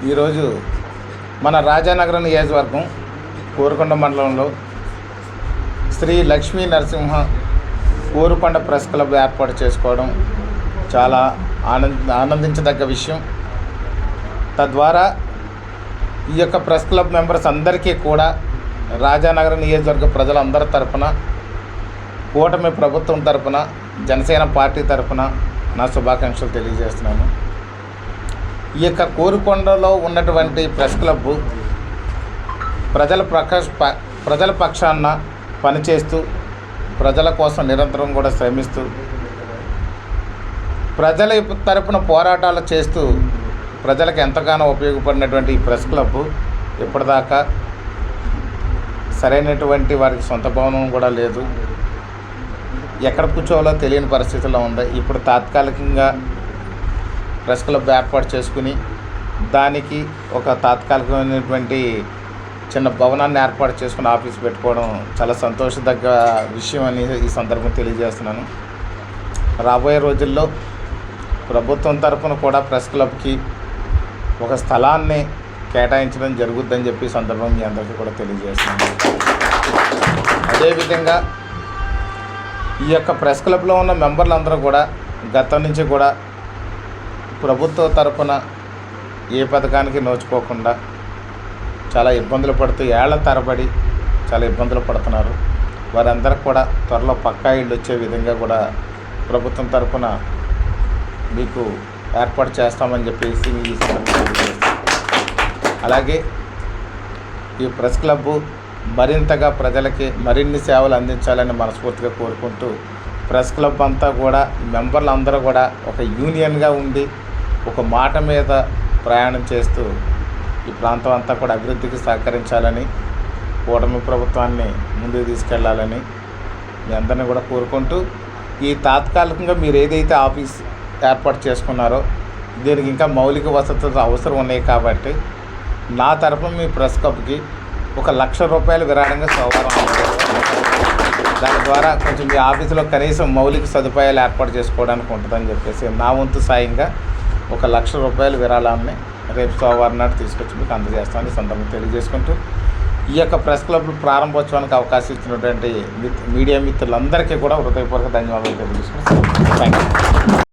ఈరోజు మన రాజానగరం నియోజకవర్గం కోరుకొండ మండలంలో శ్రీ లక్ష్మీ నరసింహ కోరుకొండ ప్రెస్ క్లబ్ ఏర్పాటు చేసుకోవడం చాలా ఆనందించదగ్గ విషయం. తద్వారా ఈ యొక్క ప్రెస్ క్లబ్ మెంబర్స్ అందరికీ కూడా రాజానగరం నియోజకవర్గ ప్రజలందరి తరపున, కూటమి ప్రభుత్వం తరపున, జనసేన పార్టీ తరపున నా శుభాకాంక్షలు తెలియజేస్తున్నాను. ఈ యొక్క కోరుకొండలో ఉన్నటువంటి ప్రెస్ క్లబ్ ప్రజల పక్షాన పనిచేస్తూ, ప్రజల కోసం నిరంతరం కూడా శ్రమిస్తూ, ప్రజల తరపున పోరాటాలు చేస్తూ ప్రజలకు ఎంతగానో ఉపయోగపడినటువంటి ఈ ప్రెస్ క్లబ్ ఇప్పటిదాకా సరైనటువంటి వారికి సొంత భవనం కూడా లేదు. ఎక్కడ కూర్చోవాలో తెలియని పరిస్థితుల్లో ఉంది. ఇప్పుడు తాత్కాలికంగా ప్రెస్ క్లబ్ ఏర్పాటు చేసుకుని దానికి ఒక తాత్కాలికమైనటువంటి చిన్న భవనాన్ని ఏర్పాటు చేసుకుని ఆఫీస్ పెట్టుకోవడం చాలా సంతోషదగ్గ విషయం అని ఈ సందర్భంగా తెలియజేస్తున్నాను. రాబోయే రోజుల్లో ప్రభుత్వం తరఫున కూడా ప్రెస్ క్లబ్కి ఒక స్థలాన్ని కేటాయించడం జరుగుద్దని చెప్పి ఈ సందర్భం మీ అందరికీ కూడా తెలియజేస్తున్నాను. అదేవిధంగా ఈ యొక్క ప్రెస్ క్లబ్లో ఉన్న మెంబర్లందరూ కూడా గతం నుంచి కూడా ప్రభుత్వ తరపున ఏ పథకానికి నోచుకోకుండా చాలా ఇబ్బందులు పడుతూ ఏళ్ల తరబడి చాలా ఇబ్బందులు పడుతున్నారు. వారందరికీ కూడా త్వరలో పక్కా ఇళ్ళు వచ్చే విధంగా కూడా ప్రభుత్వం తరపున మీకు ఏర్పాటు చేస్తామని చెప్పేసి ఈ సందర్భంగా, అలాగే ఈ ప్రెస్ క్లబ్ మరింతగా ప్రజలకి మరిన్ని సేవలు అందించాలని మనస్ఫూర్తిగా కోరుకుంటూ, ప్రెస్ క్లబ్ అంతా కూడా మెంబర్లు అందరూ కూడా ఒక యూనియన్గా ఉండి ఒక మాట మీద ప్రయాణం చేస్తూ ఈ ప్రాంతం అంతా కూడా అభివృద్ధికి సహకరించాలని, కూటమి ప్రభుత్వాన్ని ముందుకు తీసుకెళ్లాలని మీ అందరినీ కూడా కోరుకుంటూ, ఈ తాత్కాలికంగా మీరు ఏదైతే ఆఫీస్ ఏర్పాటు చేసుకున్నారో దీనికి ఇంకా మౌలిక వసతులు అవసరం ఉన్నాయి కాబట్టి నా తరఫున మీ ప్రెస్ క్లబ్కి ₹1,00,000 విరాళంగా సోమవారం దాని ద్వారా కొంచెం మీ ఆఫీసులో కనీసం మౌలిక సదుపాయాలు ఏర్పాటు చేసుకోవడానికి ఉంటుందని చెప్పేసి నా వంతు సాయంగా ₹1,00,000 విరాళాన్ని రేపు సోమవారం నాడు తీసుకొచ్చి మీకు అందజేస్తామని సందర్భంగా తెలియజేసుకుంటూ, ఈ యొక్క ప్రెస్ క్లబ్ ప్రారంభోత్సవానికి అవకాశం ఇచ్చినటువంటి మీడియా మిత్రులందరికీ కూడా హృదయపూర్వక ధన్యవాదాలు తెలియజేసుకుంటాను. Thank you.